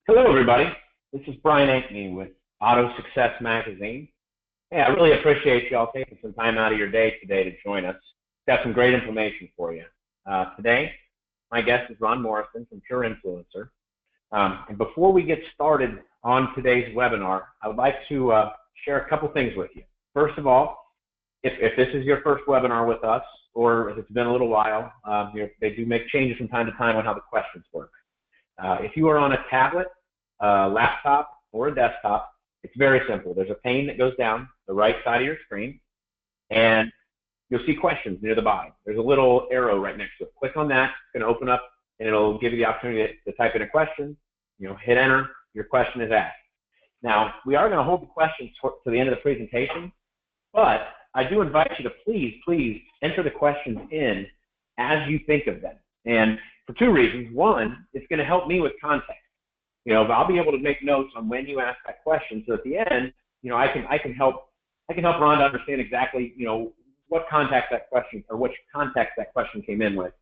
Hello, everybody. This is Brian Ankney with AutoSuccess magazine. Hey, I really appreciate y'all taking some time out of your day today to join us. Got some great information for you. Today, my guest is Ron Morrison from Pure Influencer. And before we get started on today's webinar, I would like to share a couple things with you. First of all, if this is your first webinar with us, or if it's been a little while, they do make changes from time to time on how the questions work. If you are on a tablet, laptop, or a desktop, it's very simple. There's a pane that goes down the right side of your screen, and you'll see questions near the bottom. There's a little arrow right next to it. Click on that. It's going to open up, and it'll give you the opportunity to type in a question. Hit enter. Your question is asked. Now, we are going to hold the questions to the end of the presentation, but I do invite you to please enter the questions in as you think of them. And for two reasons. One, it's going to help me with context. I'll be able to make notes on when you ask that question. So at the end, I can help Ron to understand exactly, what context that question or which context that question came in with.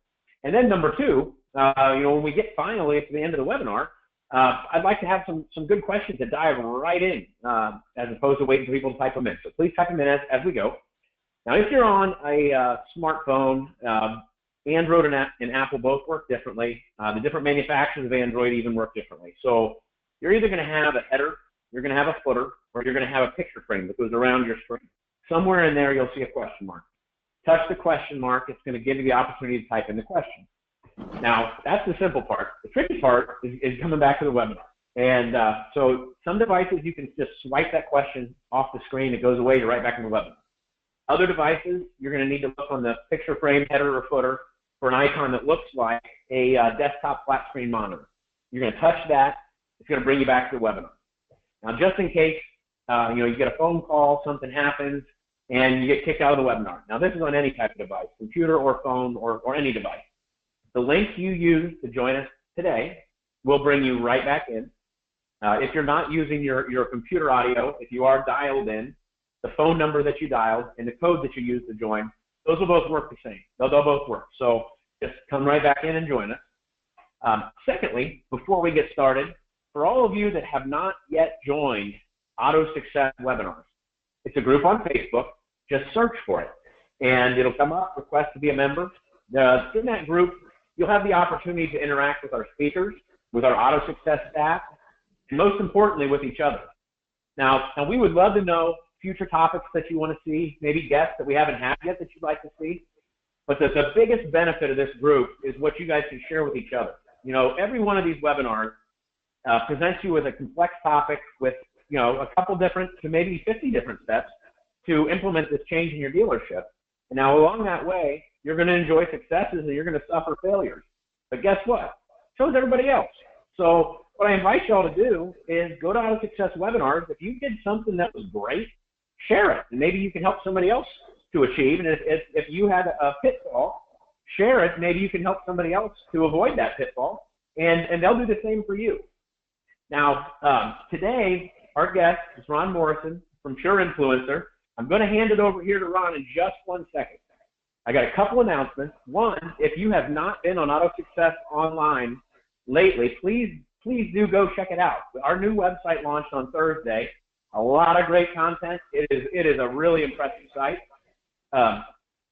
And then number two, when we get finally to the end of the webinar, I'd like to have some good questions to dive right in, as opposed to waiting for people to type them in. So please type them in as we go. Now, if you're on a smartphone, Android and Apple both work differently. The different manufacturers of Android even work differently. So you're either going to have a header, you're going to have a footer, or you're going to have a picture frame that goes around your screen. Somewhere in there, you'll see a question mark. Touch the question mark. It's going to give you the opportunity to type in the question. Now, that's the simple part. The tricky part is coming back to the webinar. And so some devices, you can just swipe that question off the screen. It goes away. You're right back in the webinar. Other devices, you're going to need to look on the picture frame, header, or footer for an icon that looks like a desktop flat screen monitor. You're going to touch that. It's going to bring you back to the webinar. Now, just in case you get a phone call, something happens, and you get kicked out of the webinar. Now, this is on any type of device, computer or phone or any device. The link you use to join us today will bring you right back in. If you're not using your computer audio, if you are dialed in, the phone number that you dialed and the code that you used to join, those will both work the same. They'll both work. So just come right back in and join us. Secondly, before we get started, for all of you that have not yet joined AutoSuccess webinars, it's a group on Facebook. Just search for it, and it'll come up, request to be a member. In that group, you'll have the opportunity to interact with our speakers, with our AutoSuccess staff, and most importantly, with each other. Now we would love to know future topics that you want to see, maybe guests that we haven't had yet that you'd like to see. But the biggest benefit of this group is what you guys can share with each other. Every one of these webinars presents you with a complex topic with, a couple different to maybe 50 different steps to implement this change in your dealership. And now along that way, you're going to enjoy successes and you're going to suffer failures. But guess what? So is everybody else. So what I invite y'all to do is go to AutoSuccess webinars. If you did something that was great, share it, and maybe you can help somebody else to achieve. And if you had a pitfall, share it. Maybe you can help somebody else to avoid that pitfall, and they'll do the same for you. Now, today, our guest is Ron Morrison from Pure Influencer. I'm going to hand it over here to Ron in just 1 second. I got a couple announcements. One, if you have not been on AutoSuccess online lately, please do go check it out. Our new website launched on Thursday. A lot of great content. It is a really impressive site.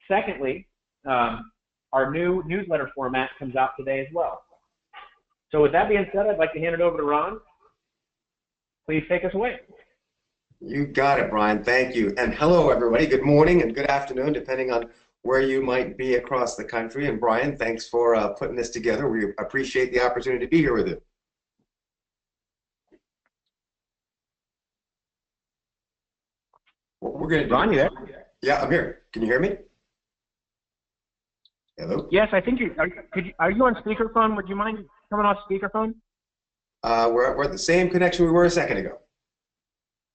Secondly, our new newsletter format comes out today as well. So with that being said, I'd like to hand it over to Ron. Please take us away. You got it, Brian. Thank you. And hello, everybody. Good morning and good afternoon, depending on where you might be across the country. And Brian, thanks for putting this together. We appreciate the opportunity to be here with you. What we're going to do. Ron, you there? Yeah, I'm here. Can you hear me? Hello? Yes, I think you are you on speakerphone? Would you mind coming off speakerphone? We're at the same connection we were a second ago.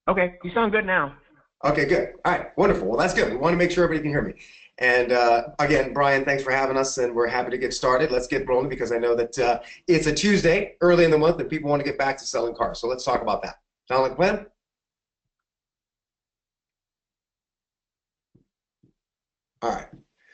Okay, you sound good now. Okay, good. All right, wonderful. Well, that's good. We want to make sure everybody can hear me. And again, Brian, thanks for having us, and we're happy to get started. Let's get rolling because I know that it's a Tuesday, early in the month, and people want to get back to selling cars. So let's talk about that. Sound like a plan? All right.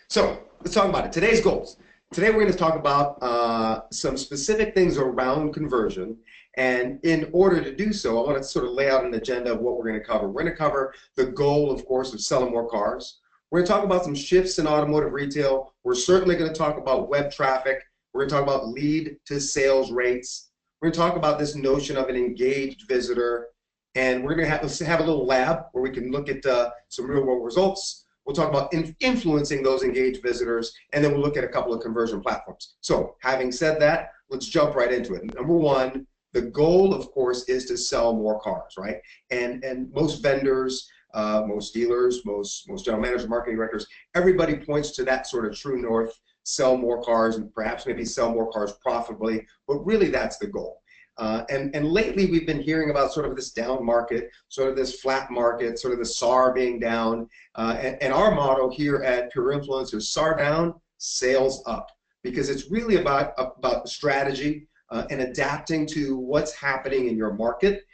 So let's talk about it. Today's goals. Today we're going to talk about some specific things around conversion, and in order to do so, I want to sort of lay out an agenda of what we're going to cover. We're going to cover the goal, of course, of selling more cars. We're going to talk about some shifts in automotive retail. We're certainly going to talk about web traffic. We're going to talk about lead to sales rates. We're going to talk about this notion of an engaged visitor, and we're going to have a little lab where we can look at some real world results. We'll talk about influencing those engaged visitors, and then we'll look at a couple of conversion platforms. So having said that, let's jump right into it. Number one, the goal, of course, is to sell more cars, right? And most vendors, most dealers, most general managers, marketing directors, everybody points to that sort of true north, sell more cars and perhaps maybe sell more cars profitably, but really that's the goal. And lately we've been hearing about sort of this down market, sort of this flat market, sort of the SAR being down. And our motto here at Pure Influencers, SAR down, sales up, because it's really about strategy and adapting to what's happening in your market,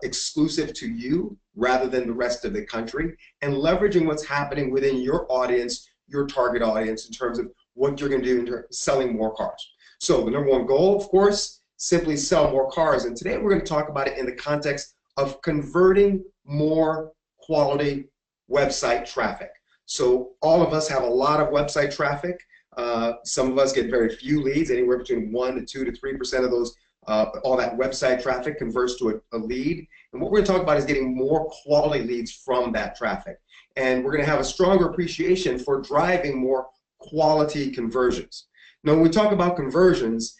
exclusive to you rather than the rest of the country, and leveraging what's happening within your audience, your target audience, in terms of what you're going to do in terms of selling more cars. So the number one goal, of course, simply sell more cars. And today we're going to talk about it in the context of converting more quality website traffic. So all of us have a lot of website traffic. Some of us get very few leads, anywhere between 1 to 2 to 3% of those, all that website traffic converts to a lead. And what we're going to talk about is getting more quality leads from that traffic. And we're going to have a stronger appreciation for driving more quality conversions. Now, when we talk about conversions,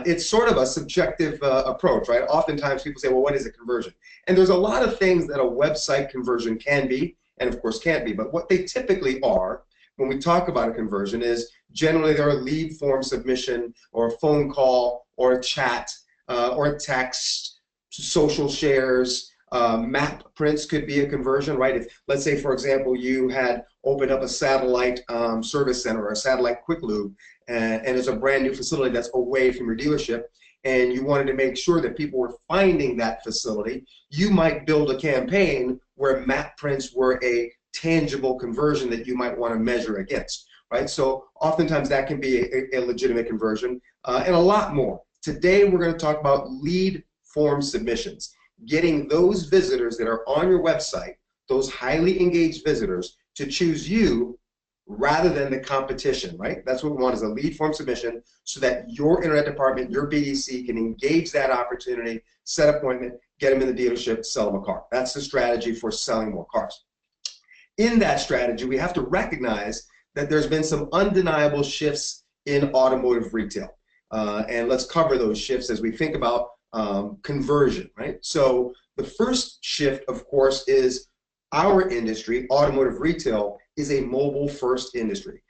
it's sort of a subjective approach, right? Oftentimes people say, well, what is a conversion? And there's a lot of things that a website conversion can be, and of course can't be, but what they typically are when we talk about a conversion is generally they're a lead form submission or a phone call or a chat or a text, social shares, map prints could be a conversion, right? If, let's say, for example, you had opened up a satellite service center or a satellite quick lube, and it's a brand new facility that's away from your dealership, and you wanted to make sure that people were finding that facility, you might build a campaign where map prints were a tangible conversion that you might want to measure against, right? So oftentimes that can be a legitimate conversion, and a lot more. Today we're going to talk about lead form submissions, getting those visitors that are on your website, those highly engaged visitors, to choose you rather than the competition, right? That's what we want, is a lead form submission, so that your internet department, your BDC, can engage that opportunity, set appointment, get them in the dealership, sell them a car. That's the strategy for selling more cars. In that strategy, we have to recognize that there's been some undeniable shifts in automotive retail. And let's cover those shifts as we think about conversion, right? So the first shift, of course, is our industry, automotive retail, is a mobile-first industry.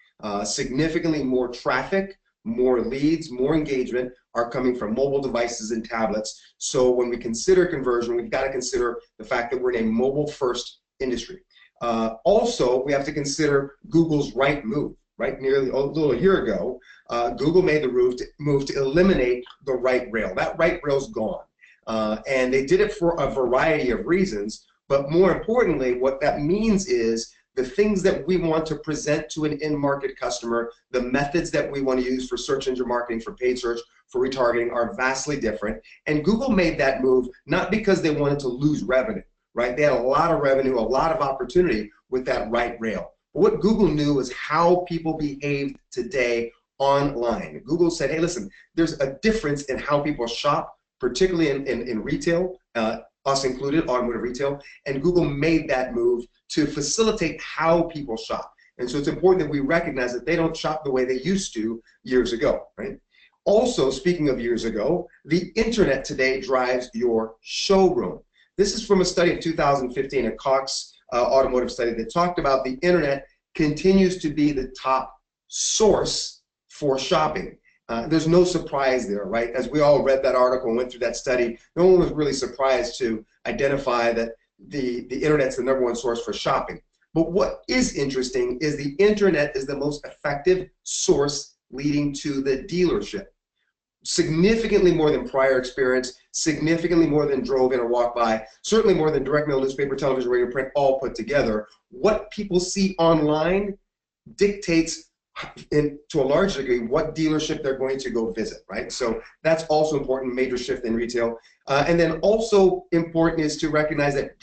Significantly more traffic, more leads, more engagement are coming from mobile devices and tablets. So when we consider conversion, we've got to consider the fact that we're in a mobile-first industry. Also, we have to consider Google's right move, right? Nearly a little year ago, Google made the move to eliminate the right rail. That right rail's gone. And they did it for a variety of reasons, but more importantly, what that means is the things that we want to present to an in-market customer, the methods that we want to use for search engine marketing, for paid search, for retargeting are vastly different. And Google made that move not because they wanted to lose revenue, right? They had a lot of revenue, a lot of opportunity with that right rail. But what Google knew is how people behaved today online. Google said, hey, listen, there's a difference in how people shop, particularly in retail, us included, automotive retail, and Google made that move to facilitate how people shop. And so it's important that we recognize that they don't shop the way they used to years ago, right? Also, speaking of years ago, the internet today drives your showroom. This is from a study of 2015, a Cox automotive study that talked about the internet continues to be the top source for shopping. There's no surprise there, right? As we all read that article and went through that study, no one was really surprised to identify that the internet's the #1 source for shopping. But what is interesting is the internet is the most effective source leading to the dealership. Significantly more than prior experience, significantly more than drove in or walked by, certainly more than direct mail, newspaper, television, radio, print, all put together. What people see online dictates to a large degree, what dealership they're going to go visit, right? So that's also important, major shift in retail. And then also important is to recognize that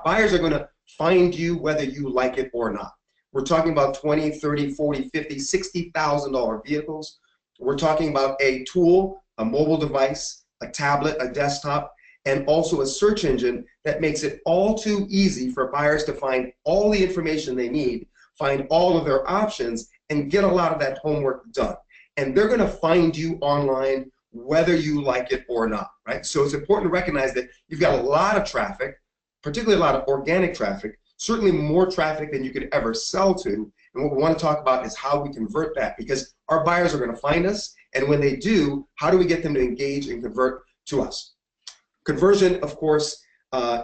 buyers are going to find you whether you like it or not. We're talking about 20, 30, 40, 50, $60,000 vehicles. We're talking about a tool, a mobile device, a tablet, a desktop, and also a search engine that makes it all too easy for buyers to find all the information they need, find all of their options, and get a lot of that homework done. And they're going to find you online whether you like it or not, right? So it's important to recognize that you've got a lot of traffic, particularly a lot of organic traffic, certainly more traffic than you could ever sell to. And what we want to talk about is how we convert that, because our buyers are going to find us, and when they do, how do we get them to engage and convert to us? Conversion, of course,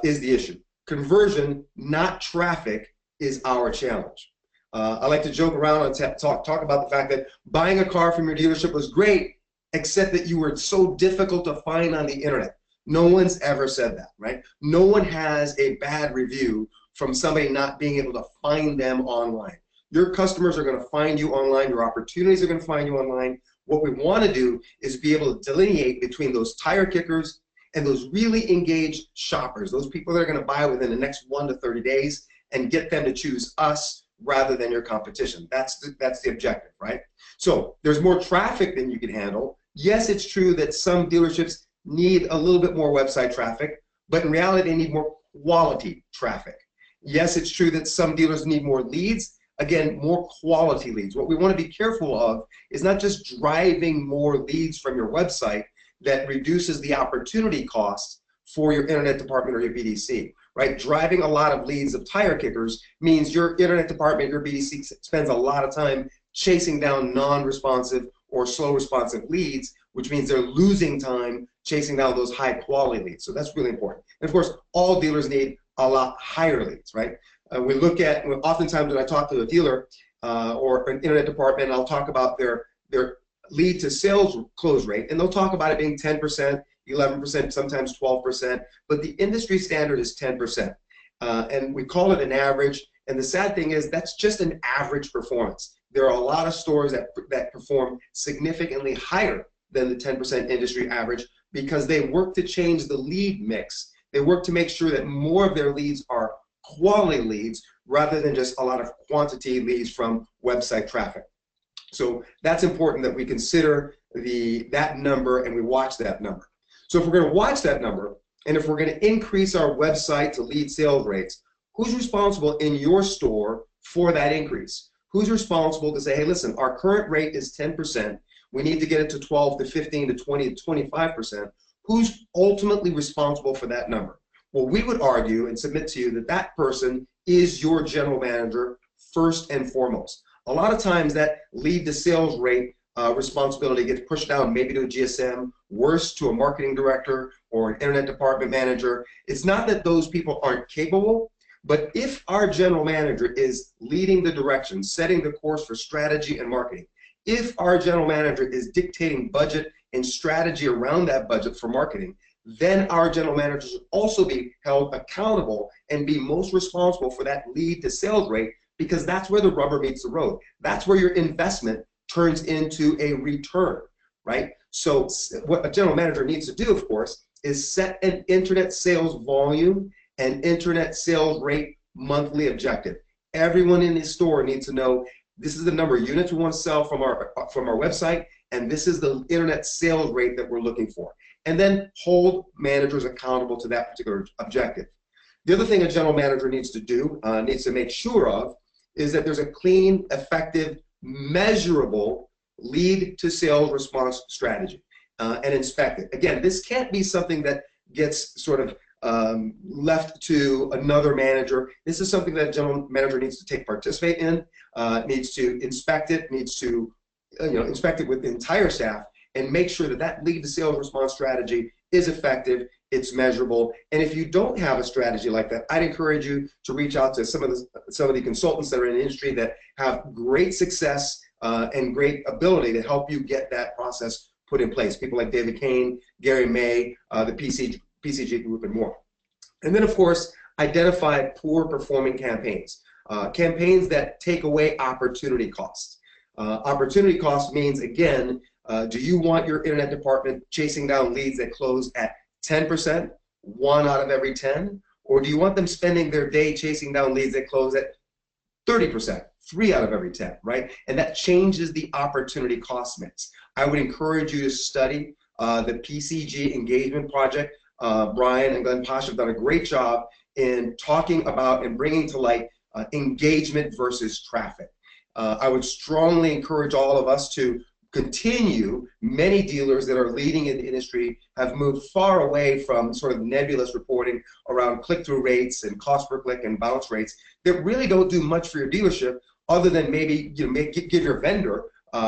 is the issue. Conversion, not traffic, is our challenge. I like to joke around and talk about the fact that buying a car from your dealership was great, except that you were so difficult to find on the internet. No one's ever said that, right? No one has a bad review from somebody not being able to find them online. Your customers are going to find you online. Your opportunities are going to find you online. What we want to do is be able to delineate between those tire kickers and those really engaged shoppers, those people that are going to buy within the next 1 to 30 days, and get them to choose us rather than your competition. That's the objective, right? So there's more traffic than you can handle. Yes, it's true that some dealerships need a little bit more website traffic, but in reality, they need more quality traffic. Yes, it's true that some dealers need more leads. Again, more quality leads. What we want to be careful of is not just driving more leads from your website that reduces the opportunity cost for your internet department or your BDC, right? Driving a lot of leads of tire kickers means your internet department, your BDC spends a lot of time chasing down non-responsive or slow responsive leads, which means they're losing time chasing down those high quality leads. So that's really important. And of course, all dealers need a lot higher leads, right? We look at, oftentimes when I talk to a dealer or an internet department, I'll talk about their lead to sales close rate, and they'll talk about it being 10%, 11%, sometimes 12%, but the industry standard is 10%. And we call it an average, and the sad thing is that's just an average performance. There are a lot of stores that perform significantly higher than the 10% industry average because they work to change the lead mix. They work to make sure that more of their leads are quality leads rather than just a lot of quantity leads from website traffic. So that's important that we consider that number and we watch that number. So if we're going to watch that number and if we're going to increase our website to lead sales rates, who's responsible in your store for that increase? Who's responsible to say, hey, listen, our current rate is 10%. We need to get it to 12 to 15 to 20 to 25%. Who's ultimately responsible for that number? Well, we would argue and submit to you that that person is your general manager first and foremost. A lot of times that lead to sales rate responsibility gets pushed down maybe to a GSM, worse to a marketing director or an internet department manager. It's not that those people aren't capable, but if our general manager is leading the direction, setting the course for strategy and marketing, if our general manager is dictating budget and strategy around that budget for marketing, then our general manager should also be held accountable and be most responsible for that lead to sales rate, because that's where the rubber meets the road. That's where your investment turns into a return, right? So what a general manager needs to do, of course, is set an internet sales volume and internet sales rate monthly objective. Everyone in his store needs to know this is the number of units we want to sell from our website, and this is the internet sales rate that we're looking for. And then hold managers accountable to that particular objective. The other thing a general manager needs to do, needs to make sure of, is that there's a clean, effective, measurable lead to sales response strategy and inspect it. Again, this can't be something that gets sort of left to another manager. This is something that a general manager needs to participate in, needs to inspect it, needs to inspect it with the entire staff and make sure that that lead to sales response strategy is effective, it's measurable. And if you don't have a strategy like that, I'd encourage you to reach out to some of the consultants that are in the industry that have great success and great ability to help you get that process put in place. People like David Kane, Gary May, the PCG group, and more. And then, of course, identify poor performing campaigns, campaigns that take away opportunity costs. Opportunity cost means, again, do you want your internet department chasing down leads that close at 10%, 1 out of every 10? Or do you want them spending their day chasing down leads that close at 30%, 3 out of every 10, right? And that changes the opportunity cost mix. I would encourage you to study the PCG engagement project. Brian and Glenn Posh have done a great job in talking about and bringing to light engagement versus traffic. I would strongly encourage all of us to continue. Many dealers that are leading in the industry have moved far away from sort of nebulous reporting around click-through rates and cost per click and bounce rates that really don't do much for your dealership other than maybe give your vendor,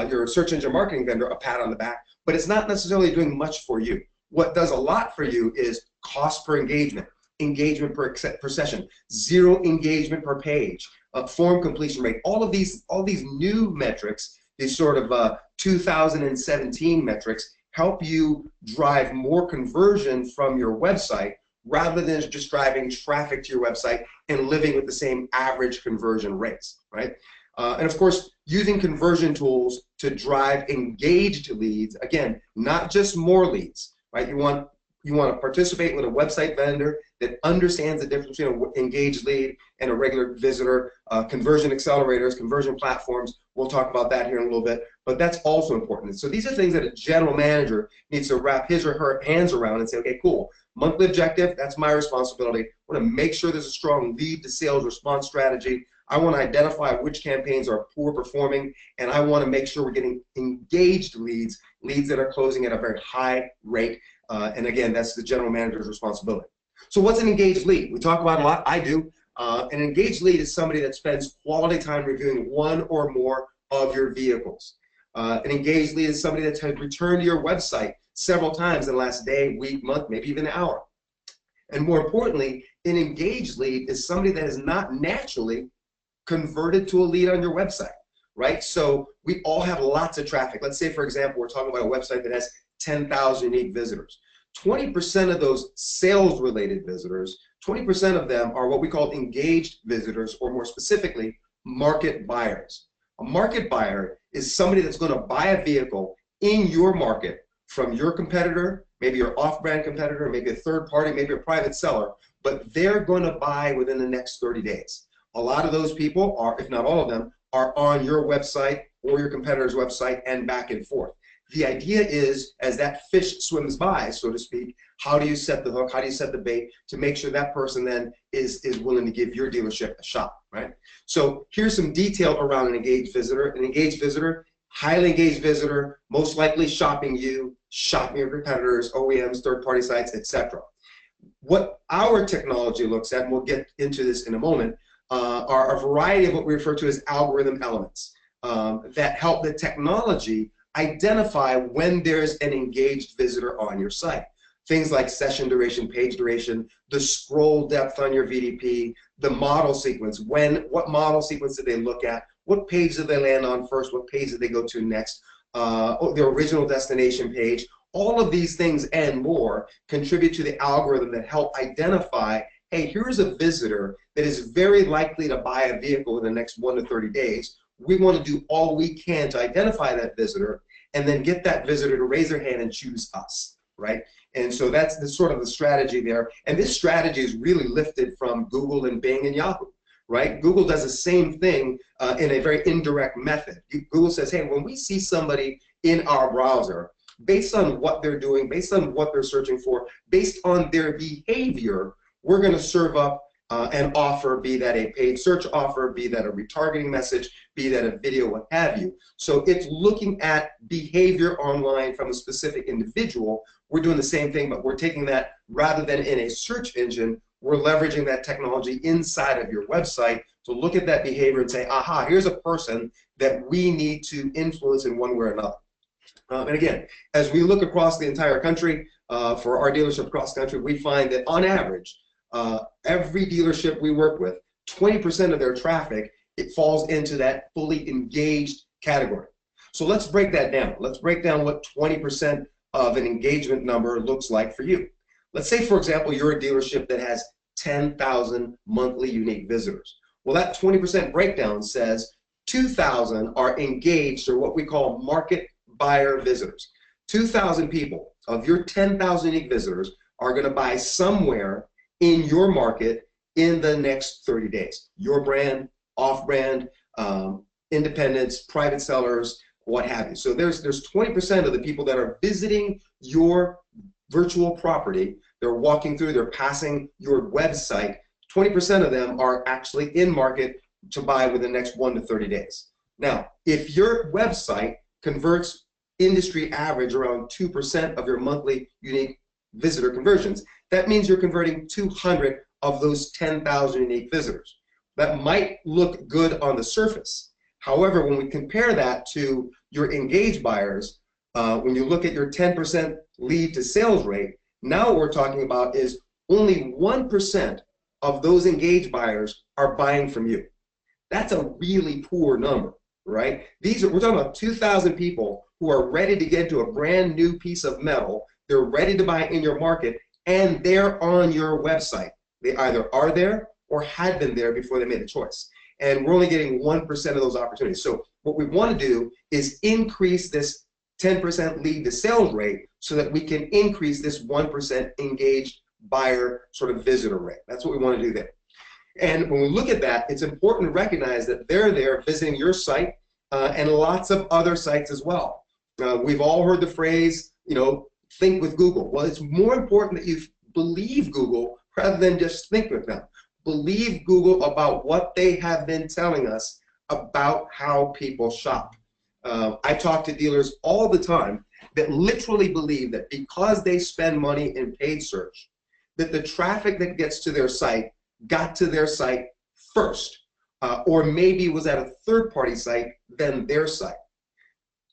your search engine marketing vendor, a pat on the back, but it's not necessarily doing much for you. What does a lot for you is cost per engagement, engagement per session, 0 engagement per page, form completion rate, all these new metrics, these sort of 2017 metrics, help you drive more conversion from your website rather than just driving traffic to your website and living with the same average conversion rates, right? And of course, using conversion tools to drive engaged leads, again, not just more leads, right? You want to participate with a website vendor that understands the difference between an engaged lead and a regular visitor, conversion accelerators, conversion platforms. We'll talk about that here in a little bit, but that's also important. So these are things that a general manager needs to wrap his or her hands around and say, okay, cool, monthly objective, that's my responsibility. I want to make sure there's a strong lead to sales response strategy. I want to identify which campaigns are poor performing, and I want to make sure we're getting engaged leads, leads that are closing at a very high rate. And again, that's the general manager's responsibility. So what's an engaged lead? We talk about it a lot, I do. An engaged lead is somebody that spends quality time reviewing 1 or more of your vehicles. An engaged lead is somebody that's returned to your website several times in the last day, week, month, maybe even an hour. And more importantly, an engaged lead is somebody that is not naturally converted to a lead on your website, right? So we all have lots of traffic. Let's say, for example, we're talking about a website that has 10,000 unique visitors. 20% of those sales-related visitors, 20% of them are what we call engaged visitors, or more specifically, market buyers. A market buyer is somebody that's going to buy a vehicle in your market from your competitor, maybe your off-brand competitor, maybe a third party, maybe a private seller, but they're going to buy within the next 30 days. A lot of those people are, if not all of them, are on your website or your competitor's website and back and forth. The idea is, as that fish swims by, so to speak, how do you set the hook, how do you set the bait to make sure that person then is willing to give your dealership a shot, right? So here's some detail around an engaged visitor. An engaged visitor, highly engaged visitor, most likely shopping you, shopping your competitors, OEMs, third-party sites, etc. What our technology looks at, and we'll get into this in a moment, are a variety of what we refer to as algorithm elements that help the technology identify when there's an engaged visitor on your site. Things like session duration, page duration, the scroll depth on your VDP, the model sequence, what model sequence did they look at, what page did they land on first, what page did they go to next, the original destination page. All of these things and more contribute to the algorithm that help identify, hey, here's a visitor that is very likely to buy a vehicle in the next 1 to 30 days. We want to do all we can to identify that visitor and then get that visitor to raise their hand and choose us, right? And so that's the sort of the strategy there. And this strategy is really lifted from Google and Bing and Yahoo, right? Google does the same thing in a very indirect method. Google says, hey, when we see somebody in our browser, based on what they're doing, based on what they're searching for, based on their behavior, we're going to serve up an offer, be that a paid search offer, be that a retargeting message, be that a video, what have you. So it's looking at behavior online from a specific individual. We're doing the same thing, but we're taking that rather than in a search engine, we're leveraging that technology inside of your website to look at that behavior and say, aha, here's a person that we need to influence in one way or another. And again, as we look across the entire country, for our dealership across the country, we find that on average, every dealership we work with, 20% of their traffic, it falls into that fully engaged category. So let's break that down. Let's break down what 20% of an engagement number looks like for you. Let's say, for example, you're a dealership that has 10,000 monthly unique visitors. Well, that 20% breakdown says 2,000 are engaged, or what we call market buyer visitors. 2,000 people of your 10,000 unique visitors are going to buy somewhere in your market in the next 30 days. Your brand, off-brand, independents, private sellers, what have you. So there's 20% of the people that are visiting your virtual property. They're walking through, they're passing your website. 20% of them are actually in market to buy within the next 1 to 30 days. Now, if your website converts industry average around 2% of your monthly unique visitor conversions, that means you're converting 200 of those 10,000 unique visitors. That might look good on the surface. However, when we compare that to your engaged buyers, when you look at your 10% lead to sales rate, now what we're talking about is only 1% of those engaged buyers are buying from you. That's a really poor number, right? We're talking about 2,000 people who are ready to get into a brand new piece of metal. They're ready to buy in your market, and they're on your website. They either are there or had been there before they made a choice. And we're only getting 1% of those opportunities. So what we want to do is increase this 10% lead to sales rate so that we can increase this 1% engaged buyer sort of visitor rate. That's what we want to do there. And when we look at that, it's important to recognize that they're there visiting your site and lots of other sites as well. We've all heard the phrase, think with Google. Well, it's more important that you believe Google rather than just think with them. Believe Google about what they have been telling us about how people shop. I talk to dealers all the time that literally believe that because they spend money in paid search, that the traffic that gets to their site got to their site first, or maybe was at a third-party site than their site.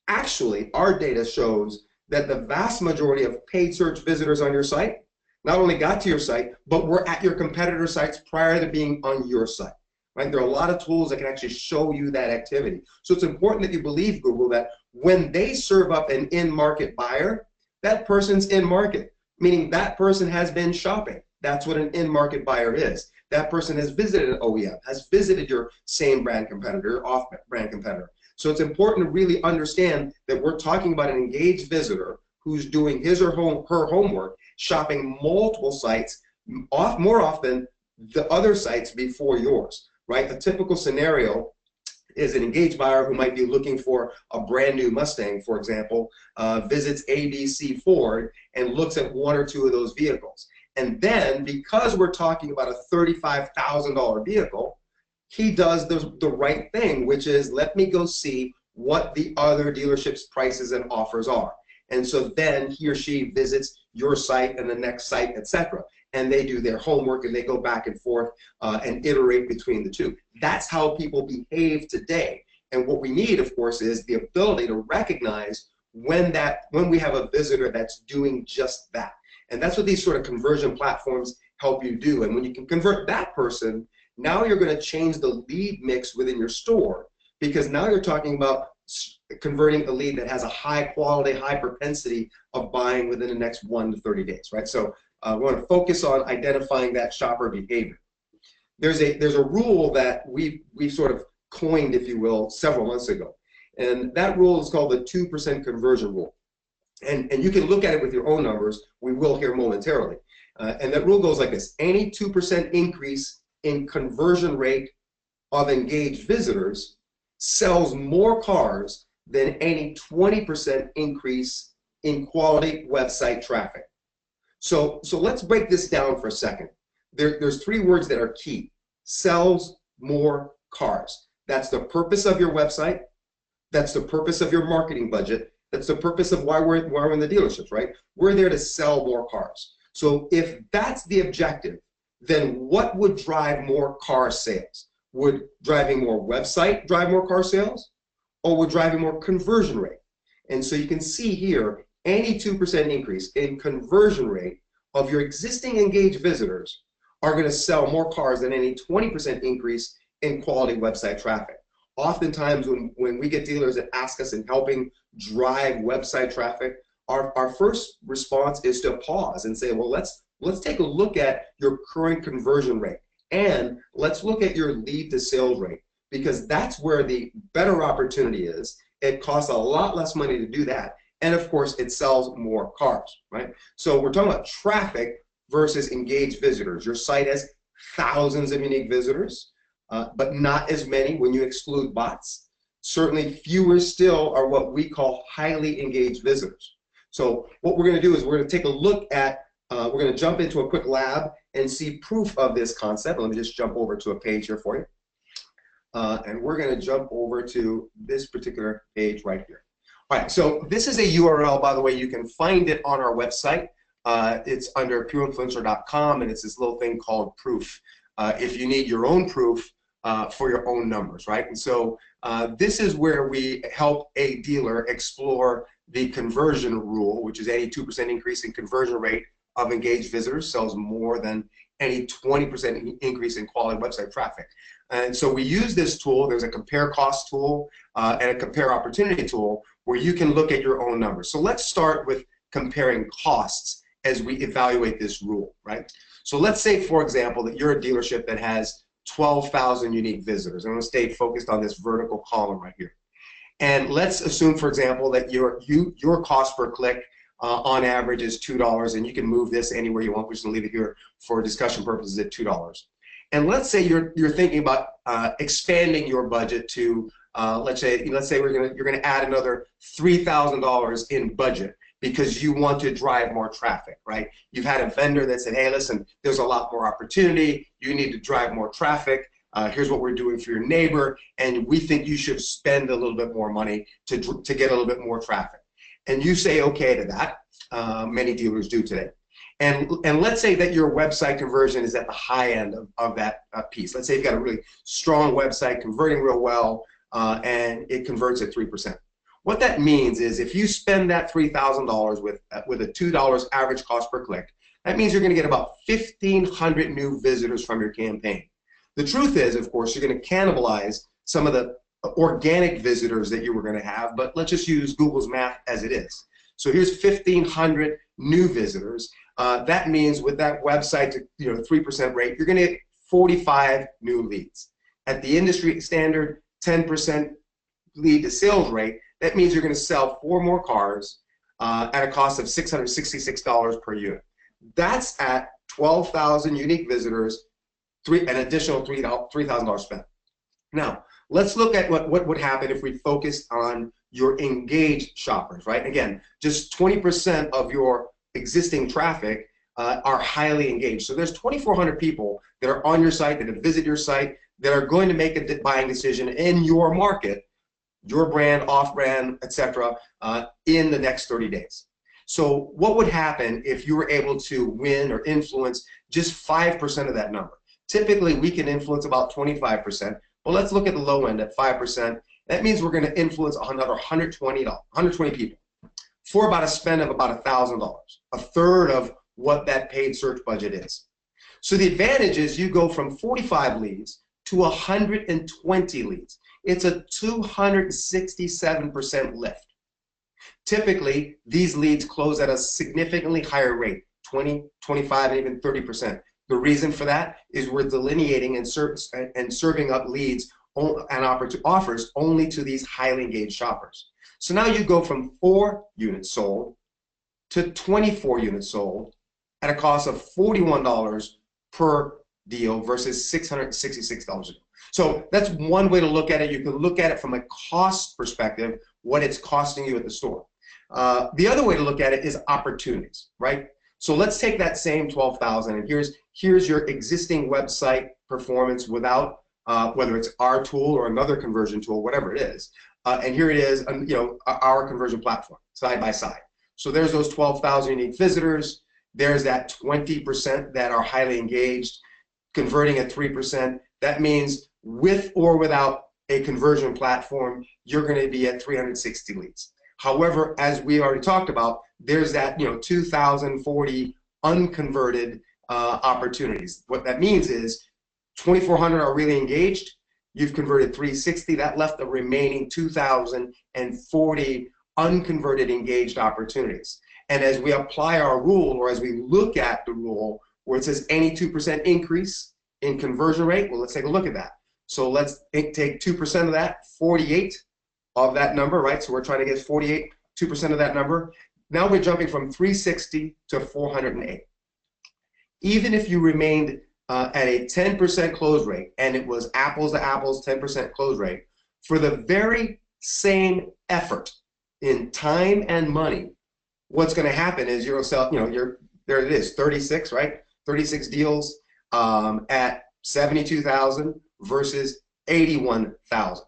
Actually, our data shows that the vast majority of paid search visitors on your site not only got to your site, but were at your competitor sites prior to being on your site. Right? There are a lot of tools that can actually show you that activity. So it's important that you believe Google that when they serve up an in-market buyer, that person's in market, meaning that person has been shopping. That's what an in-market buyer is. That person has visited an OEM, has visited your same brand competitor, off-brand competitor. So it's important to really understand that we're talking about an engaged visitor who's doing his or her homework, shopping multiple sites, more often the other sites before yours, right? A typical scenario is an engaged buyer who might be looking for a brand new Mustang, for example, visits ABC Ford and looks at one or two of those vehicles. And then, because we're talking about a $35,000 vehicle, he does the right thing, which is let me go see what the other dealership's prices and offers are. And so then he or she visits your site and the next site, etc. And they do their homework and they go back and forth and iterate between the two. That's how people behave today. And what we need, of course, is the ability to recognize when we have a visitor that's doing just that. And that's what these sort of conversion platforms help you do. And when you can convert that person, now you're going to change the lead mix within your store, because now you're talking about converting a lead that has a high quality, high propensity of buying within the next 1 to 30 days, right? So we want to focus on identifying that shopper behavior. There's a rule that we sort of coined, if you will, several months ago. And that rule is called the 2% conversion rule. And you can look at it with your own numbers. We will here momentarily. And that rule goes like this. Any 2% increase in conversion rate of engaged visitors sells more cars than any 20% increase in quality website traffic. So let's break this down for a second. There's 3 words that are key. Sells more cars. That's the purpose of your website. That's the purpose of your marketing budget. That's the purpose of why we're in the dealerships, right? We're there to sell more cars. So if that's the objective, then what would drive more car sales? Would driving more website drive more car sales? Or would driving more conversion rate? And so you can see here, any 2% increase in conversion rate of your existing engaged visitors are going to sell more cars than any 20% increase in quality website traffic. Oftentimes when we get dealers that ask us in helping drive website traffic, our first response is to pause and say, well, let's take a look at your current conversion rate, and let's look at your lead to sales rate. because that's where the better opportunity is. It costs a lot less money to do that. And of course, it sells more cars, right? So we're talking about traffic versus engaged visitors. Your site has thousands of unique visitors, but not as many when you exclude bots. Certainly fewer still are what we call highly engaged visitors. So what we're going to do is we're going to take a look at, we're going to jump into a quick lab and see proof of this concept. Let me just jump over to a page here for you. And we're going to jump over to this particular page right here. All right, so this is a URL, by the way. You can find it on our website. It's under pureinfluencer.com, and it's this little thing called proof. If you need your own proof for your own numbers, right? And so this is where we help a dealer explore the conversion rule, which is any 2% increase in conversion rate of engaged visitors sells more than any 20% increase in quality website traffic. And so we use this tool. There's a compare cost tool and a compare opportunity tool where you can look at your own numbers. So let's start with comparing costs as we evaluate this rule, right? So let's say, for example, that you're a dealership that has 12,000 unique visitors. I'm going to stay focused on this vertical column right here. And let's assume, for example, that your cost per click on average is $2, and you can move this anywhere you want. We're just going to leave it here for discussion purposes at $2. And let's say you're thinking about expanding your budget to let's say you're gonna add another $3,000 in budget because you want to drive more traffic, right? You've had a vendor that said, hey, listen, there's a lot more opportunity. You need to drive more traffic. Here's what we're doing for your neighbor, and we think you should spend a little bit more money to get a little bit more traffic. And you say okay to that. Many dealers do today. And let's say that your website conversion is at the high end of that piece. Let's say you've got a really strong website converting real well, and it converts at 3%. What that means is if you spend that $3,000 with a $2 average cost per click, that means you're going to get about 1,500 new visitors from your campaign. The truth is, of course, you're going to cannibalize some of the organic visitors that you were going to have, but let's just use Google's math as it is. So here's 1,500 new visitors. That means with that website, 3% rate, you're going to get 45 new leads. At the industry standard 10% lead to sales rate, that means you're going to sell 4 more cars at a cost of $666 per unit. That's at 12,000 unique visitors, an additional $3,000 spent. Now, let's look at what would happen if we focused on your engaged shoppers, right? Again, just 20% of your existing traffic are highly engaged. So there's 2,400 people that are on your site, that have visited your site, that are going to make a buying decision in your market, your brand, off-brand, etc., in the next 30 days. So what would happen if you were able to win or influence just 5% of that number? Typically, we can influence about 25%. Well, let's look at the low end at 5%. That means we're going to influence another 120 people for about a spend of about $1,000, a third of what that paid search budget is. So the advantage is you go from 45 leads to 120 leads. It's a 267% lift. Typically, these leads close at a significantly higher rate, 20, 25, and even 30%. The reason for that is we're delineating and serving up leads and offers only to these highly engaged shoppers. So now you go from 4 units sold to 24 units sold at a cost of $41 per deal versus $666. So that's one way to look at it. You can look at it from a cost perspective, what it's costing you at the store. The other way to look at it is opportunities, right? So let's take that same 12,000, and here's your existing website performance without whether it's our tool or another conversion tool, whatever it is. And here it is, our conversion platform, side by side. So there's those 12,000 unique visitors. There's that 20% that are highly engaged, converting at 3%. That means with or without a conversion platform, you're going to be at 360 leads. However, as we already talked about, there's that 2,040 unconverted opportunities. What that means is 2,400 are really engaged. You've converted 360. That left the remaining 2,040 unconverted engaged opportunities. And as we apply our rule, or as we look at the rule where it says any 2% increase in conversion rate, well, let's take a look at that. So let's take 2% of that, 48 of that number, right? So we're trying to get 48, 2% of that number. Now we're jumping from 360 to 408. Even if you remained at a 10% close rate, and it was apples to apples 10% close rate, for the very same effort in time and money, what's going to happen is you'll sell, there it is, 36, right? 36 deals at 72,000 versus 81,000.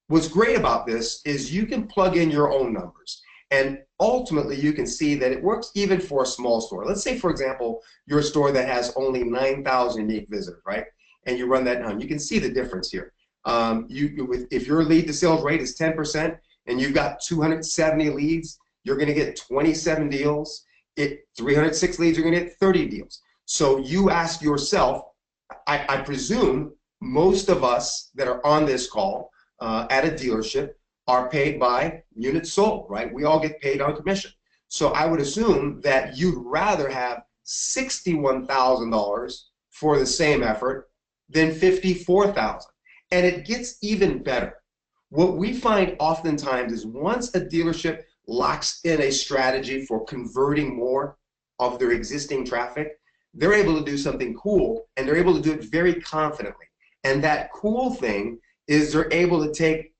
What's great about this is you can plug in your own numbers, and ultimately you can see that it works even for a small store. Let's say, for example, you're a store that has only 9,000 unique visitors, right? And you run that down. You can see the difference here. If your lead to sales rate is 10% and you've got 270 leads, you're going to get 27 deals. 306 leads, you're going to get 30 deals. So you ask yourself, I presume most of us that are on this call at a dealership are paid by units sold, right? We all get paid on commission. So I would assume that you'd rather have $61,000 for the same effort than $54,000. And it gets even better. What we find oftentimes is once a dealership locks in a strategy for converting more of their existing traffic, they're able to do something cool, and they're able to do it very confidently. And that cool thing is they're able to take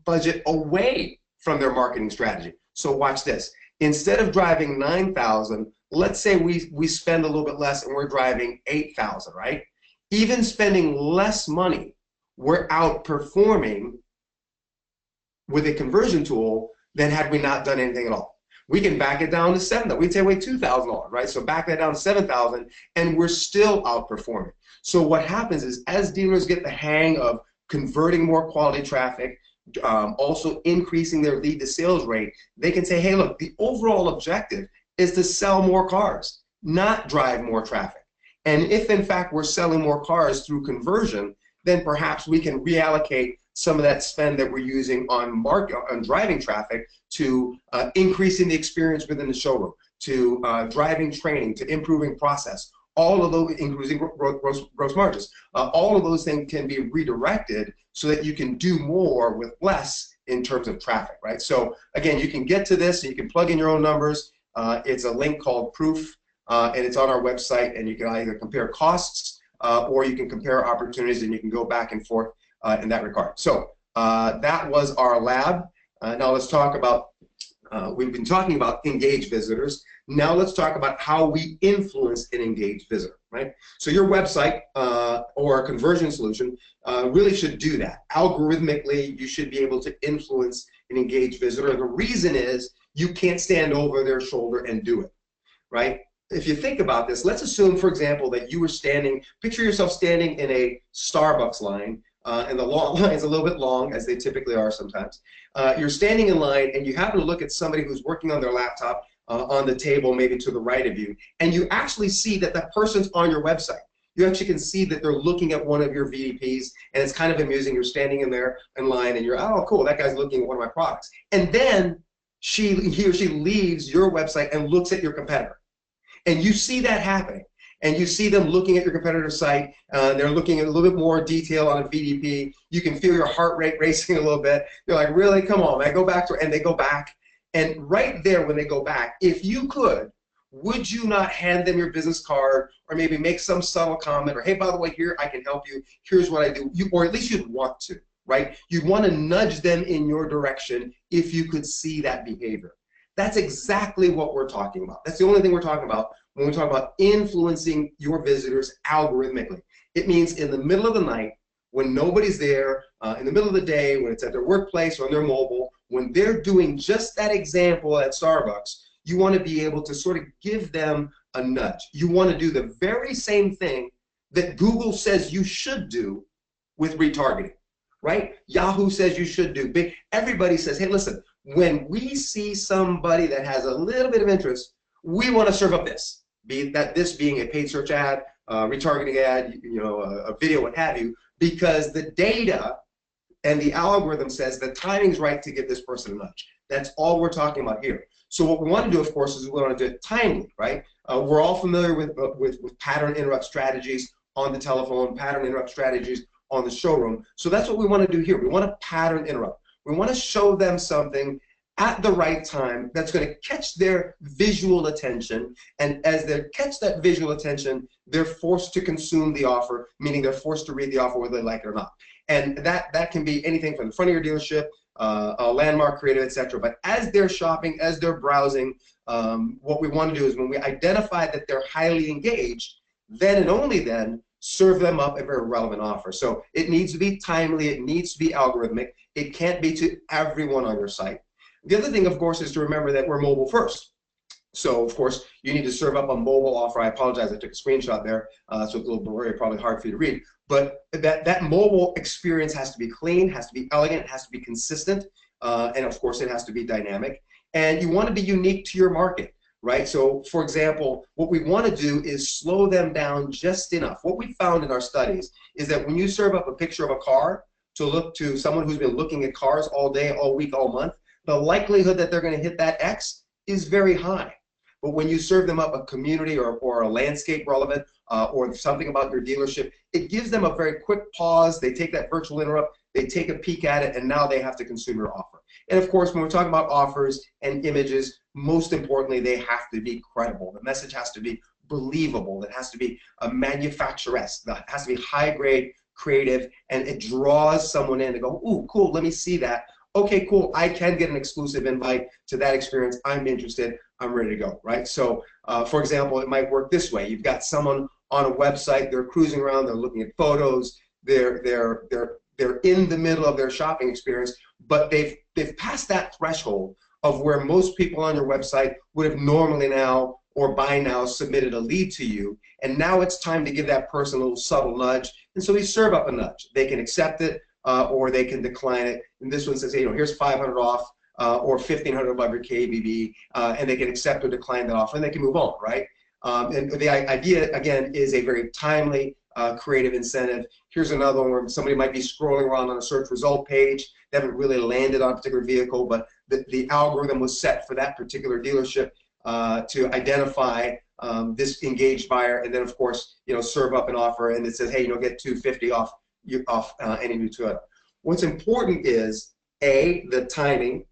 budget away from their marketing strategy. So watch this. Instead of driving 9,000, let's say we spend a little bit less and we're driving 8,000, right? Even spending less money, we're outperforming with a conversion tool than had we not done anything at all. We can back it down to 7,000. We'd say, wait, $2,000, right? So back that down to 7,000, and we're still outperforming. So what happens is, as dealers get the hang of converting more quality traffic, also increasing their lead to sales rate, they can say, hey, look, the overall objective is to sell more cars, not drive more traffic. And if in fact we're selling more cars through conversion, then perhaps we can reallocate some of that spend that we're using on driving traffic to increasing the experience within the showroom, to driving training, to improving process. All of those, including gross margins, all of those things can be redirected so that you can do more with less in terms of traffic, right? So again, you can get to this, and you can plug in your own numbers. It's a link called Proof, and it's on our website, and you can either compare costs or you can compare opportunities, and you can go back and forth in that regard. So that was our lab. Now let's talk about, we've been talking about engaged visitors. Now let's talk about how we influence an engaged visitor, right? So your website or a conversion solution really should do that. Algorithmically, you should be able to influence an engaged visitor. The reason is you can't stand over their shoulder and do it, right? If you think about this, let's assume, for example, that you were standing, picture yourself standing in a Starbucks line, and the line is a little bit long, as they typically are sometimes. You're standing in line, and you happen to look at somebody who's working on their laptop on the table, maybe to the right of you, and you actually see that that person's on your website. You actually can see that they're looking at one of your VDPs, and it's kind of amusing. You're standing in there in line, and you're, oh, cool, that guy's looking at one of my products. And then he or she leaves your website and looks at your competitor. And you see that happening. And you see them looking at your competitor's site. They're looking at a little bit more detail on a VDP. You can feel your heart rate racing a little bit. You're like, really? Come on, man, go back to her. And they go back. And right there when they go back, if you could, would you not hand them your business card, or maybe make some subtle comment, or hey, by the way, here, I can help you. Here's what I do. Or at least you'd want to, right? You'd want to nudge them in your direction if you could see that behavior. That's exactly what we're talking about. That's the only thing we're talking about when we talk about influencing your visitors algorithmically. It means in the middle of the night, when nobody's there, in the middle of the day, when it's at their workplace or on their mobile, when they're doing just that example at Starbucks, you want to be able to sort of give them a nudge. You want to do the very same thing that Google says you should do with retargeting, right? Yahoo says you should do. Everybody says, hey, listen, when we see somebody that has a little bit of interest, we want to serve up this, be that this being a paid search ad, retargeting ad, a video, what have you, because the data and the algorithm says the timing's right to give this person a nudge. That's all we're talking about here. So what we want to do, of course, is we want to do it timely, right? We're all familiar with pattern interrupt strategies on the telephone, pattern interrupt strategies on the showroom. So that's what we want to do here. We want to pattern interrupt. We want to show them something at the right time that's going to catch their visual attention, and as they catch that visual attention, they're forced to consume the offer, meaning they're forced to read the offer whether they like it or not. And that can be anything from the front of your dealership, a landmark creative, etc. But as they're shopping, as they're browsing, what we want to do is when we identify that they're highly engaged, then and only then serve them up a very relevant offer. So it needs to be timely, it needs to be algorithmic, it can't be to everyone on your site. The other thing, of course, is to remember that we're mobile first. So, of course, you need to serve up a mobile offer. I apologize, I took a screenshot there, so it's a little blurry, probably hard for you to read. But that mobile experience has to be clean, has to be elegant, has to be consistent, and of course, it has to be dynamic. And you want to be unique to your market, right? So, for example, what we want to do is slow them down just enough. What we found in our studies is that when you serve up a picture of a car to look to someone who's been looking at cars all day, all week, all month, the likelihood that they're going to hit that X is very high. But when you serve them up a community or a landscape relevant or something about your dealership, it gives them a very quick pause. They take that virtual interrupt, they take a peek at it, and now they have to consume your offer. And of course, when we're talking about offers and images, most importantly, they have to be credible. The message has to be believable. It has to be a manufacturesque. It has to be high grade, creative, and it draws someone in to go, ooh, cool, let me see that. Okay, cool, I can get an exclusive invite to that experience. I'm interested, I'm ready to go, right? So, for example, it might work this way. You've got someone on a website, they're cruising around, they're looking at photos, they're in the middle of their shopping experience, but they've passed that threshold of where most people on your website would have normally now or by now submitted a lead to you, and now it's time to give that person a little subtle nudge, and so we serve up a nudge. They can accept it, or they can decline it. And this one says, hey, here's 500 off, or 1,500 above your KBB, and they can accept or decline that offer, and they can move on, right? And the idea, again, is a very timely, creative incentive. Here's another one where somebody might be scrolling around on a search result page. They haven't really landed on a particular vehicle, but the algorithm was set for that particular dealership to identify this engaged buyer, and then, of course, serve up an offer, and it says, hey, get $250 off any new Toyota. What's important is A, the timing,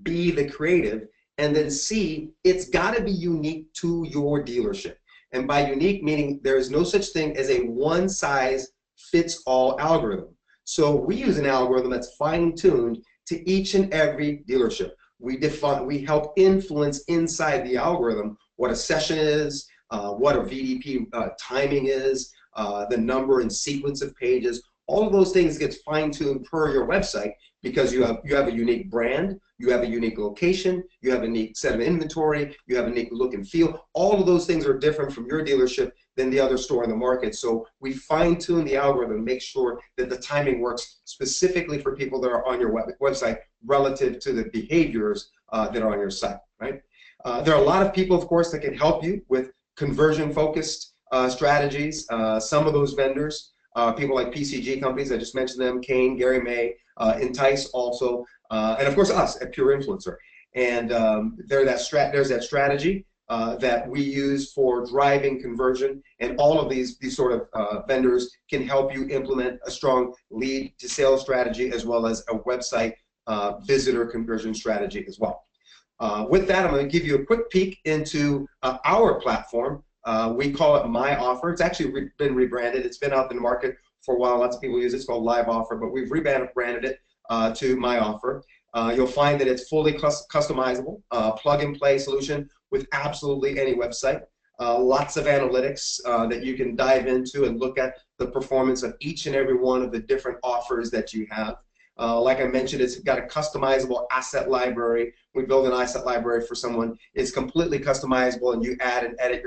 B, the creative, and then C, it's got to be unique to your dealership. And by unique, meaning there is no such thing as a one-size-fits-all algorithm. So we use an algorithm that's fine-tuned to each and every dealership. We help influence inside the algorithm what a session is, what a VDP timing is, the number and sequence of pages. All of those things gets fine-tuned per your website because you have a unique brand, you have a unique location, you have a unique set of inventory, you have a unique look and feel. All of those things are different from your dealership than the other store in the market. So we fine-tune the algorithm, make sure that the timing works specifically for people that are on your website relative to the behaviors that are on your site, right? There are a lot of people, of course, that can help you with conversion-focused strategies. Some of those vendors, people like PCG companies, I just mentioned them, Kane, Gary May, Entice also, and of course us at Pure Influencer. And there's that strategy that we use for driving conversion, and all of these sort of vendors can help you implement a strong lead to sales strategy as well as a website visitor conversion strategy as well. With that, I'm going to give you a quick peek into our platform. We call it My Offer. It's actually been rebranded. It's been out in the market for a while. Lots of people use it. It's called Live Offer, but we've rebranded it to My Offer. You'll find that it's fully customizable, plug-and-play solution with absolutely any website. Lots of analytics that you can dive into and look at the performance of each and every one of the different offers that you have. Like I mentioned, it's got a customizable asset library. We build an asset library for someone. It's completely customizable, and you add and edit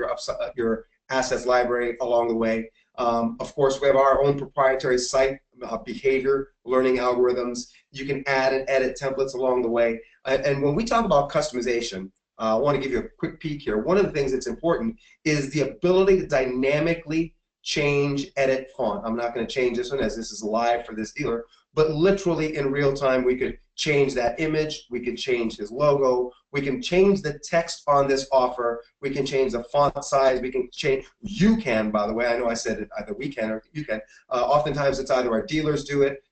your assets library along the way. Of course, we have our own proprietary site behavior learning algorithms. You can add and edit templates along the way. And when we talk about customization, I want to give you a quick peek here. One of the things that's important is the ability to dynamically change, edit font. I'm not going to change this one as this is live for this dealer, but literally in real time we could change that image, we could change his logo, We can change the text on this offer. We can change the font size. We can change, you can, by the way, I know I said it, either we can or you can. Oftentimes it's either our dealers do it,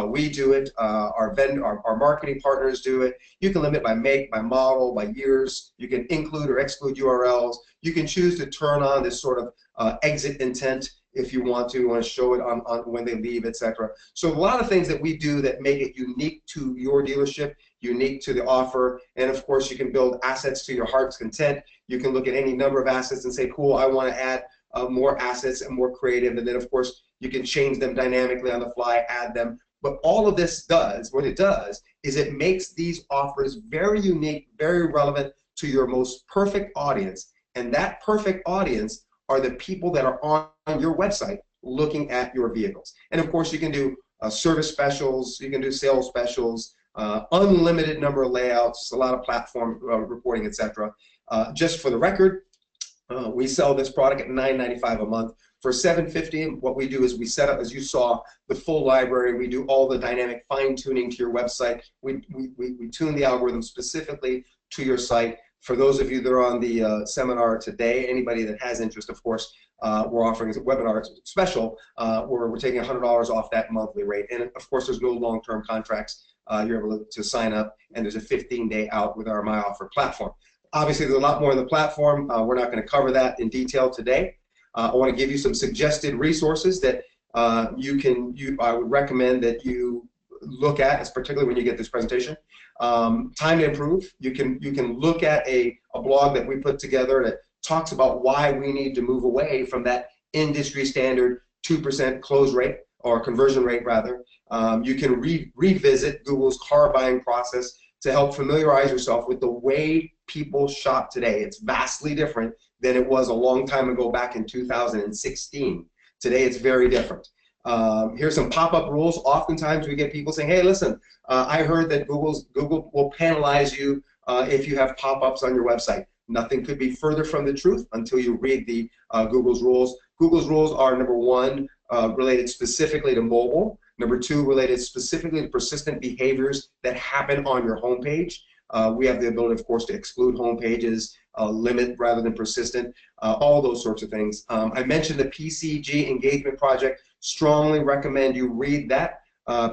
we do it, our marketing partners do it. You can limit by make, by model, by years. You can include or exclude URLs. You can choose to turn on this sort of exit intent if you want to show it on when they leave, etc. So a lot of things that we do that make it unique to your dealership, unique to the offer, and of course you can build assets to your heart's content. You can look at any number of assets and say, cool, I want to add more assets and more creative, and then of course you can change them dynamically on the fly, add them. But all of this does, what it does, is it makes these offers very unique, very relevant to your most perfect audience, and that perfect audience are the people that are on your website looking at your vehicles. And of course you can do service specials, you can do sales specials, unlimited number of layouts, a lot of platform reporting, etc. Just for the record, we sell this product at $9.95 a month. For $7.50, what we do is we set up, as you saw, the full library. We do all the dynamic fine-tuning to your website. We tune the algorithm specifically to your site. For those of you that are on the seminar today, anybody that has interest, of course, we're offering a webinar special where we're taking $100 off that monthly rate. And of course, there's no long-term contracts. You're able to sign up, and there's a 15-day out with our My Offer platform. Obviously, there's a lot more in the platform. We're not going to cover that in detail today. I want to give you some suggested resources that I would recommend that you look at, particularly when you get this presentation. Time to Improve. You can look at a blog that we put together that talks about why we need to move away from that industry standard 2% close rate, or conversion rate rather. You can revisit Google's car buying process to help familiarize yourself with the way people shop today. It's vastly different than it was a long time ago back in 2016. Today it's very different. Here's some pop-up rules. Oftentimes we get people saying, hey, listen, I heard that Google will penalize you if you have pop-ups on your website. Nothing could be further from the truth until you read the Google's rules. Google's rules are, number one, related specifically to mobile. Number two, related specifically to persistent behaviors that happen on your homepage. We have the ability, of course, to exclude home pages, limit rather than persistent, all those sorts of things. I mentioned the PCG engagement project. Strongly recommend you read that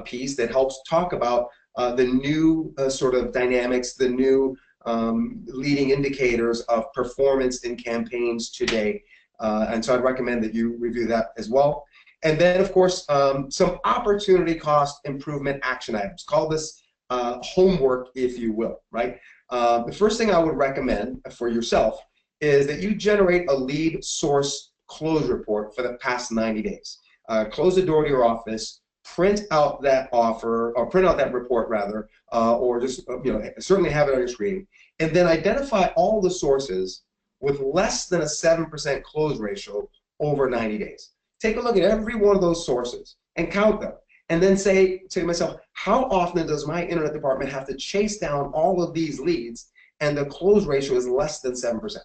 piece that helps talk about the new sort of dynamics, the new leading indicators of performance in campaigns today. And so I'd recommend that you review that as well. And then, of course, some opportunity cost improvement action items. Call this homework, if you will, right? The first thing I would recommend for yourself is that you generate a lead source close report for the past 90 days. Close the door to your office, print out that offer, or print out that report rather, or just certainly have it on your screen, and then identify all the sources with less than a 7% close ratio over 90 days. Take a look at every one of those sources and count them. And then say to myself, how often does my internet department have to chase down all of these leads and the close ratio is less than 7%?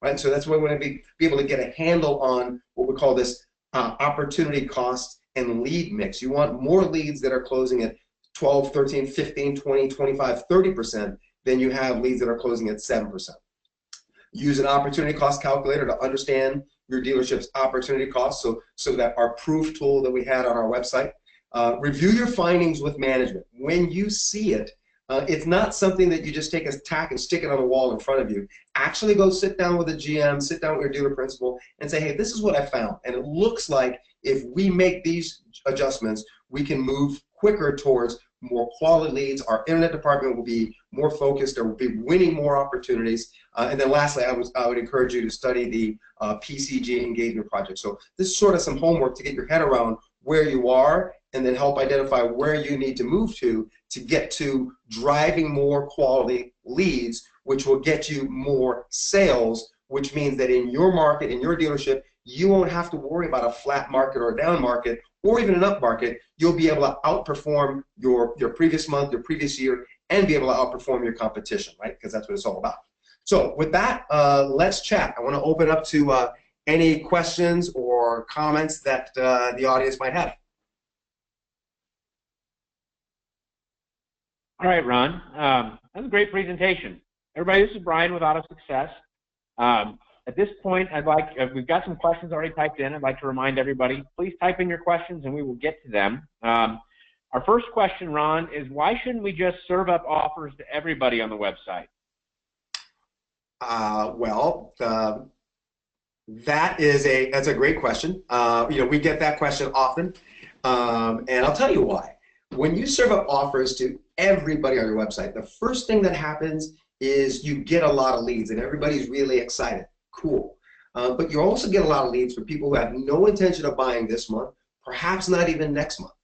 Right? So that's why we're going to be able to get a handle on what we call this opportunity cost and lead mix. You want more leads that are closing at 12, 13, 15, 20, 25, 30% than you have leads that are closing at 7%. Use an opportunity cost calculator to understand your dealership's opportunity cost, so that our proof tool that we had on our website. Review your findings with management. When you see it, it's not something that you just take a tack and stick it on the wall in front of you. Actually go sit down with a GM, sit down with your dealer principal, and say, hey, this is what I found. And it looks like if we make these adjustments, we can move quicker towards more quality leads. Our internet department will be more focused, or will be winning more opportunities. And then lastly, I would encourage you to study the PCG engagement project. So this is sort of some homework to get your head around where you are, and then help identify where you need to move to get to driving more quality leads, which will get you more sales, which means that in your market, in your dealership, you won't have to worry about a flat market or a down market or even an up market. You'll be able to outperform your previous month, your previous year, and be able to outperform your competition, right? Because that's what it's all about. So with that, let's chat. I want to open up to any questions or comments that the audience might have. All right, Ron. That was a great presentation. Everybody, this is Brian with AutoSuccess. At this point, we've got some questions already typed in. I'd like to remind everybody, please type in your questions and we will get to them. Our first question, Ron, is why shouldn't we just serve up offers to everybody on the website? That's a great question. We get that question often, and I'll tell you why. When you serve up offers to everybody on your website, the first thing that happens is you get a lot of leads, and everybody's really excited. Cool. But you also get a lot of leads from people who have no intention of buying this month, perhaps not even next month.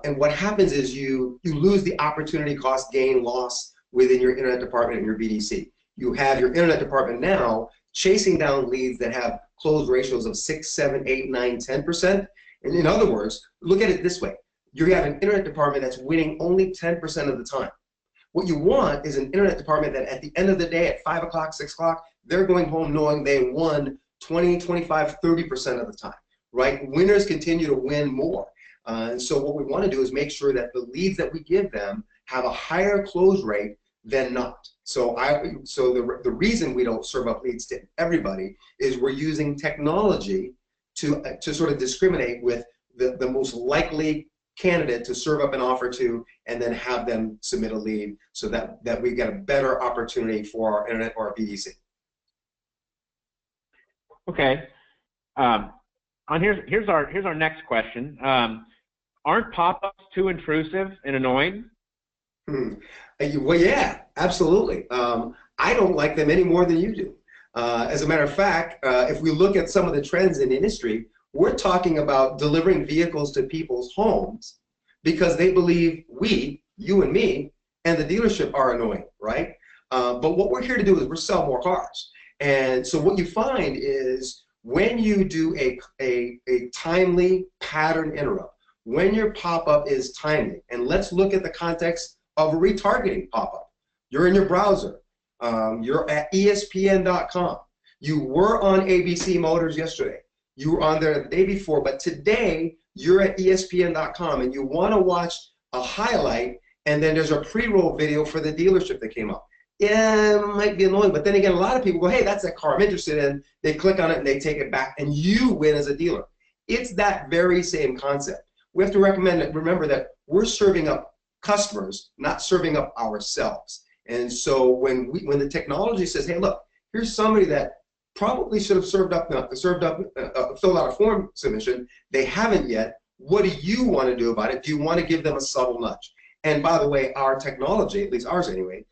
And what happens is you lose the opportunity cost gain loss within your internet department and your BDC. You have your internet department now chasing down leads that have close ratios of 6, 7, 8, 9, 10%. And in other words, look at it this way. You have an internet department that's winning only 10% of the time. What you want is an internet department that at the end of the day at 5 o'clock, 6 o'clock, they're going home knowing they won 20, 25, 30% of the time, right? Winners continue to win more. And so what we want to do is make sure that the leads that we give them have a higher close rate than not. So the reason we don't serve up leads to everybody is we're using technology to sort of discriminate with the most likely candidate to serve up an offer to, and then have them submit a lead so that we get a better opportunity for our internet or our BDC. Okay. Here's our next question. Aren't pop-ups too intrusive and annoying? Well, yeah, absolutely. I don't like them any more than you do. As a matter of fact, if we look at some of the trends in the industry, we're talking about delivering vehicles to people's homes because they believe we, you and me, and the dealership are annoying, right? But what we're here to do is we're sell more cars. And so what you find is when you do a timely pattern interrupt, when your pop-up is timely, and let's look at the context of a retargeting pop-up. You're in your browser. You're at ESPN.com. You were on ABC Motors yesterday. You were on there the day before, but today you're at ESPN.com and you want to watch a highlight, and then there's a pre-roll video for the dealership that came up. Yeah, it might be annoying, but then again, a lot of people go, hey, that's that car I'm interested in. They click on it and they take it back, and you win as a dealer. It's that very same concept. We have to remember that we're serving up customers, not serving up ourselves. And so when the technology says, hey, look, here's somebody that probably should have filled out a form submission. They haven't yet. What do you want to do about it? Do you want to give them a subtle nudge? And by the way, our technology, at least ours anyway,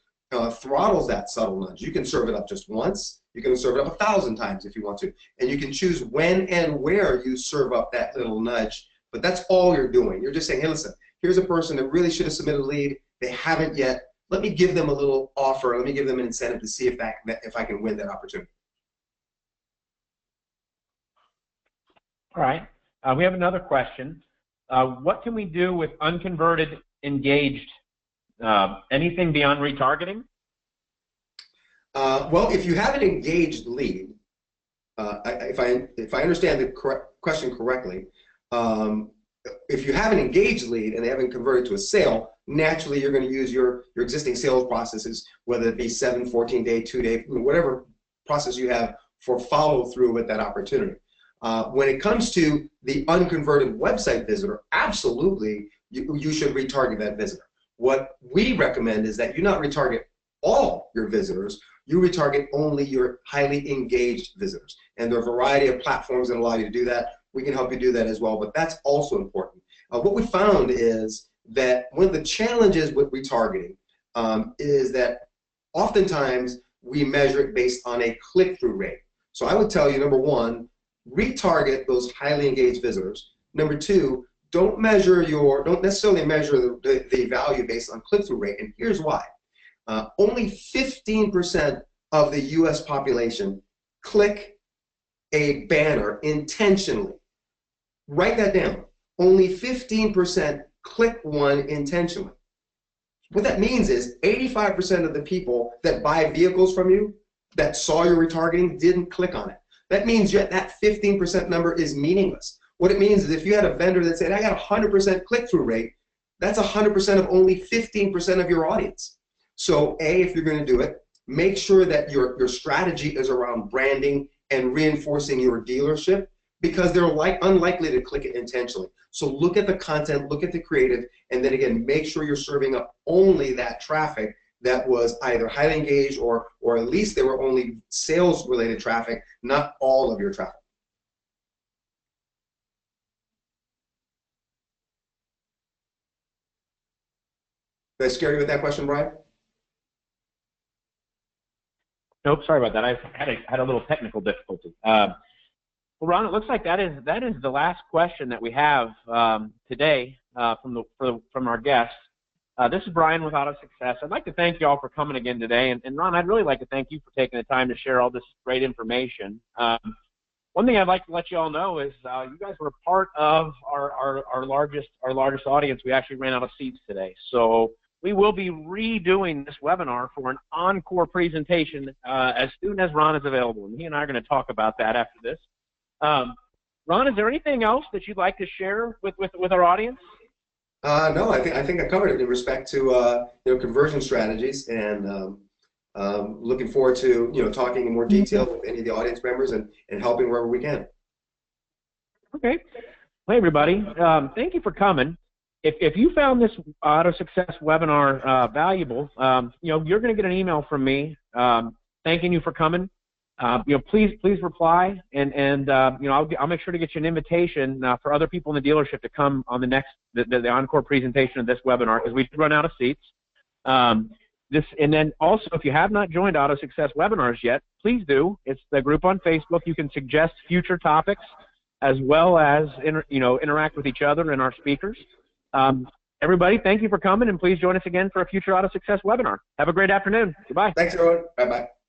throttles that subtle nudge. You can serve it up just once. You can serve it up 1,000 times if you want to. And you can choose when and where you serve up that little nudge. But that's all you're doing. You're just saying, hey, listen, here's a person that really should have submitted a lead. They haven't yet. Let me give them a little offer. Let me give them an incentive to see if I can win that opportunity. All right. We have another question. What can we do with unconverted engaged? Anything beyond retargeting? Well, if you have an engaged lead, if I understand the question correctly, if you have an engaged lead and they haven't converted to a sale, naturally you're going to use your existing sales processes, whether it be 7, 14-day, 2-day, whatever process you have for follow-through with that opportunity. When it comes to the unconverted website visitor, absolutely you should retarget that visitor. What we recommend is that you not retarget all your visitors, you retarget only your highly engaged visitors. And there are a variety of platforms that allow you to do that. We can help you do that as well, but that's also important. What we found is that one of the challenges with retargeting is that oftentimes we measure it based on a click-through rate. So I would tell you, number one, retarget those highly engaged visitors. Number two, don't necessarily measure the value based on click-through rate, and here's why. Only 15% of the US population click a banner intentionally. Write that down. Only 15% click one intentionally. What that means is 85% of the people that buy vehicles from you that saw your retargeting didn't click on it. That means that 15% number is meaningless. What it means is if you had a vendor that said, I got 100% click-through rate, that's 100% of only 15% of your audience. So A, if you're going to do it, make sure that your strategy is around branding and reinforcing your dealership, because they're unlikely to click it intentionally. So look at the content, look at the creative, and then again, make sure you're serving up only that traffic that was either highly engaged or at least they were only sales related traffic, not all of your traffic. Did I scare you with that question, Brian? Nope, sorry about that. I had a little technical difficulty. Well, Ron, it looks like that is the last question that we have today from our guests. This is Brian with AutoSuccess. I'd like to thank you all for coming again today, and Ron, I'd really like to thank you for taking the time to share all this great information. One thing I'd like to let you all know is you guys were part of our largest audience. We actually ran out of seats today, so we will be redoing this webinar for an encore presentation as soon as Ron is available, and he and I are going to talk about that after this. Ron, is there anything else that you'd like to share with our audience? No, I think I covered it in respect to conversion strategies, and looking forward to talking in more detail with any of the audience members and helping wherever we can. Okay. Hey everybody, thank you for coming. If you found this AutoSuccess webinar valuable, you're going to get an email from me thanking you for coming. Please reply, and I'll make sure to get you an invitation for other people in the dealership to come on the encore presentation of this webinar, because we run out of seats. And then also, if you have not joined AutoSuccess webinars yet, please do. It's the group on Facebook. You can suggest future topics as well as interact with each other and our speakers. Everybody, thank you for coming, and please join us again for a future AutoSuccess webinar. Have a great afternoon. Goodbye. Thanks, everyone. Bye-bye.